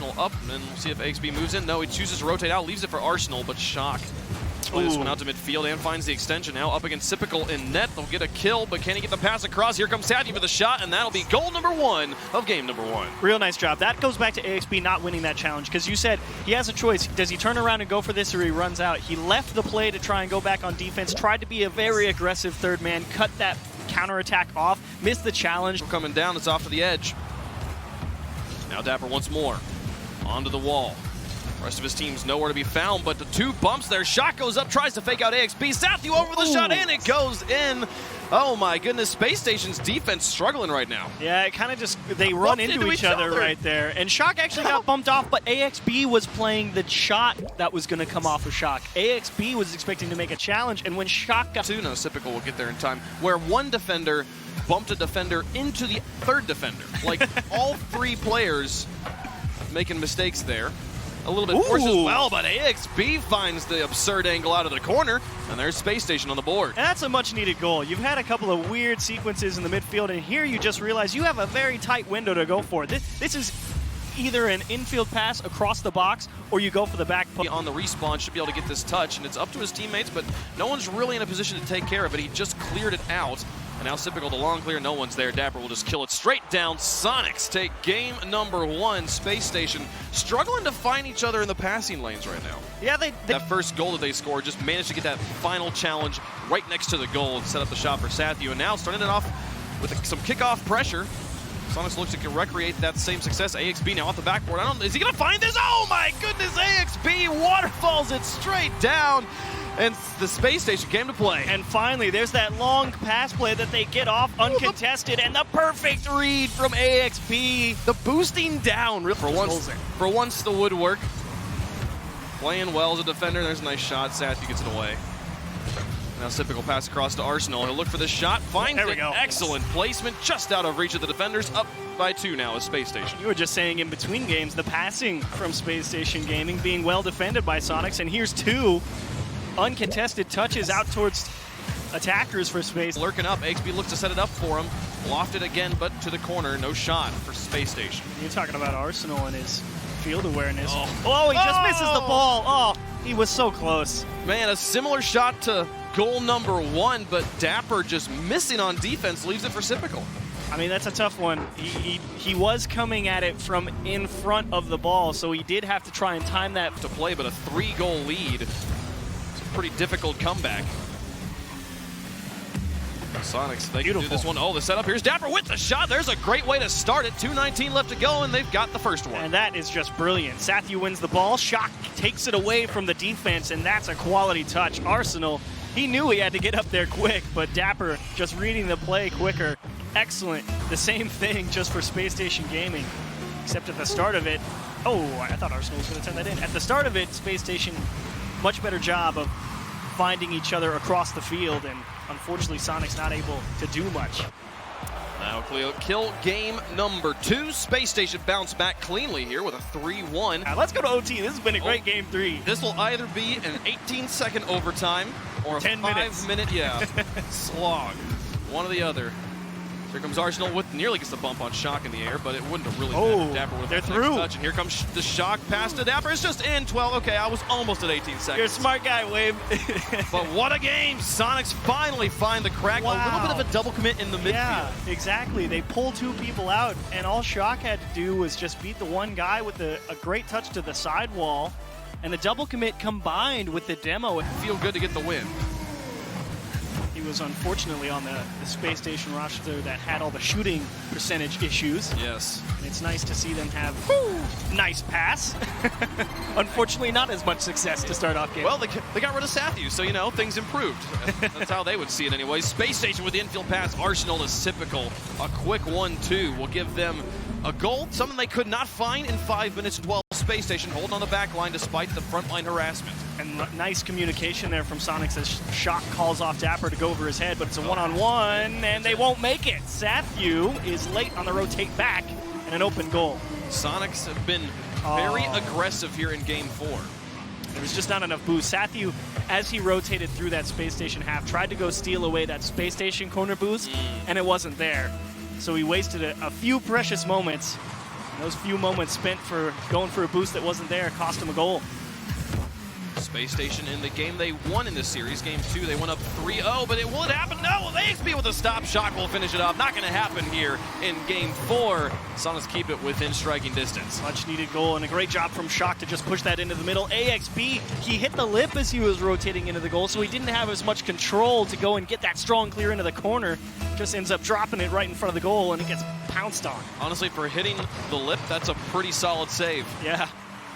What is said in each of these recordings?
Arsenal up, and we'll see if AXB moves in. No, he chooses to rotate out, leaves it for Arsenal, but Shock play this one out to midfield and finds the extension. Now up against Sypical in net. They'll get a kill, but can he get the pass across? Here comes Sadie for the shot, and that'll be goal number 1 of game number 1. Real nice job. That goes back to AXB not winning that challenge, because you said he has a choice. Does he turn around and go for this, or he runs out? He left the play to try and go back on defense, tried to be a very aggressive third man, cut that counterattack off, missed the challenge. Coming down, it's off to the edge. Now Dapper once more, onto the wall. Rest of his team's nowhere to be found, but the 2 bumps there. Shot goes up, tries to fake out AXB. Sathu over the shot, and it goes in. Oh my goodness, Space Station's defense struggling right now. Yeah, it kind of just, they run into each other right there. And Shock actually got bumped off, but AXB was playing the shot that was going to come off of Shock. AXB was expecting to make a challenge, and when Shock got... No, Sypical will get there in time, where one defender bumped a defender into the third defender. Like, all 3 players making mistakes there. A little bit forced as well, but AXB finds the absurd angle out of the corner, and there's Space Station on the board. And that's a much-needed goal. You've had a couple of weird sequences in the midfield, and here you just realize you have a very tight window to go for. This is either an infield pass across the box, or you go for the back post. On the respawn, should be able to get this touch, and it's up to his teammates, but no one's really in a position to take care of it. He just cleared it out. And now Sypical, the long clear, no one's there. Dapper will just kill it straight down. Soniqs take game number 1. Space Station struggling to find each other in the passing lanes right now. Yeah, that first goal that they scored just managed to get that final challenge right next to the goal and set up the shot for Sathu. And now starting it off with some kickoff pressure. Soniqs looks to recreate that same success. AXB now off the backboard. Is he going to find this? Oh my goodness, AXB waterfalls it straight down. And the Space Station came to play. And finally, there's that long pass play that they get off uncontested, and the perfect read from AXB. The boosting down for once the woodwork. Playing well as a defender. There's a nice shot. Sathu gets it away. Now Sypical pass across to Arsenal. He'll look for the shot. Finds it. Excellent placement. Just out of reach of the defenders. Up by 2 now is Space Station. You were just saying in between games, the passing from Space Station Gaming being well defended by Soniqs, and here's 2 uncontested touches out towards attackers for Space. Lurking up, AXB looks to set it up for him. Lofted again, but to the corner. No shot for Space Station. You're talking about Arsenal and his field awareness. Oh, he just misses the ball. Oh, he was so close. Man, a similar shot to goal number 1, but Dapper just missing on defense leaves it for Sypical. I mean, that's a tough one. He was coming at it from in front of the ball, so he did have to try and time that to play, but a 3-goal lead. Pretty difficult comeback. Soniqs, they can do this one. Oh, the setup. Here's Dapper with the shot. There's a great way to start it. 2:19 left to go, and they've got the first one. And that is just brilliant. Sathu wins the ball. Shock takes it away from the defense, and that's a quality touch. Arsenal, he knew he had to get up there quick, but Dapper just reading the play quicker. Excellent. The same thing just for Space Station Gaming, except at the start of it. Oh, I thought Arsenal was going to turn that in. At the start of it, Space Station, much better job of finding each other across the field, and unfortunately Soniqs not able to do much. Now kill game number 2. Space Station bounced back cleanly here with a 3-1. Let's go to OT. This has been a great game 3. This will either be an 18-second overtime or a 5-minute slog. One or the other. Here comes Arsenal with nearly gets the bump on Shock in the air, but it wouldn't have really mattered. Dapper with they're through. Touch, and here comes the Shock pass to Dapper. It's just in 12. Okay, I was almost at 18 seconds. You're a smart guy, Wave. But what a game! Soniqs finally find the crack. Wow. A little bit of a double commit in the midfield. Yeah, exactly. They pulled 2 people out, and all Shock had to do was just beat the one guy with a great touch to the sidewall, and the double commit combined with the demo. Feel good to get the win. He was unfortunately on the Space Station roster that had all the shooting percentage issues. Yes. And it's nice to see them have nice pass. Unfortunately, not as much success to start off game. Well, they got rid of Sathu, so, you know, things improved. That's how they would see it anyway. Space Station with the infield pass. Arsenal is Sypical. A quick 1-2 will give them a goal, something they could not find in 5 minutes 12. Space Station holding on the back line despite the front line harassment. And nice communication there from Soniqs as Shock calls off Dapper to go over his head, but it's a one-on-one, and they won't make it. Sathu is late on the rotate back and an open goal. Soniqs have been very aggressive here in Game 4. There was just not enough boost. Sathu, as he rotated through that Space Station half, tried to go steal away that Space Station corner boost, and it wasn't there. So he wasted a few precious moments Those few moments spent for going for a boost that wasn't there cost him a goal. Spacestation in the game they won in this series. Game 2, they went up 3-0, but will it happen? No, AXB with a stop. Shock will finish it off. Not going to happen here in Game 4. Soniqs keep it within striking distance. Much needed goal and a great job from Shock to just push that into the middle. AXB, he hit the lip as he was rotating into the goal, so he didn't have as much control to go and get that strong clear into the corner. Just ends up dropping it right in front of the goal, and it gets pounced on. Honestly, for hitting the lip, that's a pretty solid save. Yeah.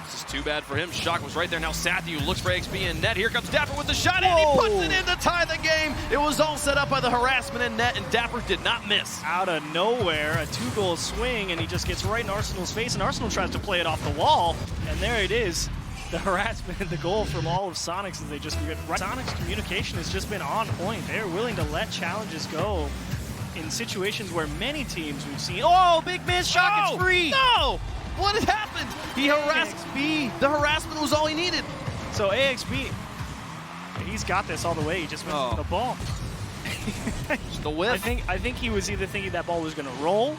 This is too bad for him. Shock was right there. Now Sathu looks for AXB in net. Here comes Dapper with the shot, and he puts it in to tie the game. It was all set up by the harassment in net, and Dapper did not miss. Out of nowhere, a 2-goal swing, and he just gets right in Arsenal's face, and Arsenal tries to play it off the wall, and there it is. The harassment and the goal from all of Soniqs as they just get right. Soniqs' communication has just been on point. They're willing to let challenges go in situations where many teams we've seen. Oh, big miss, Shock, it's free! No! What had happened? He harassed AXB. The harassment was all he needed. So AXB, he's got this all the way. He just missed the ball. Just a whiff. I think he was either thinking that ball was going to roll,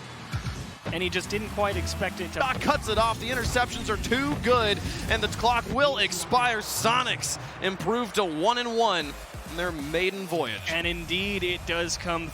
and he just didn't quite expect it to. Shock cuts it off. The interceptions are too good, and the clock will expire. Soniqs improved to 1-1 in their maiden voyage. And indeed, it does come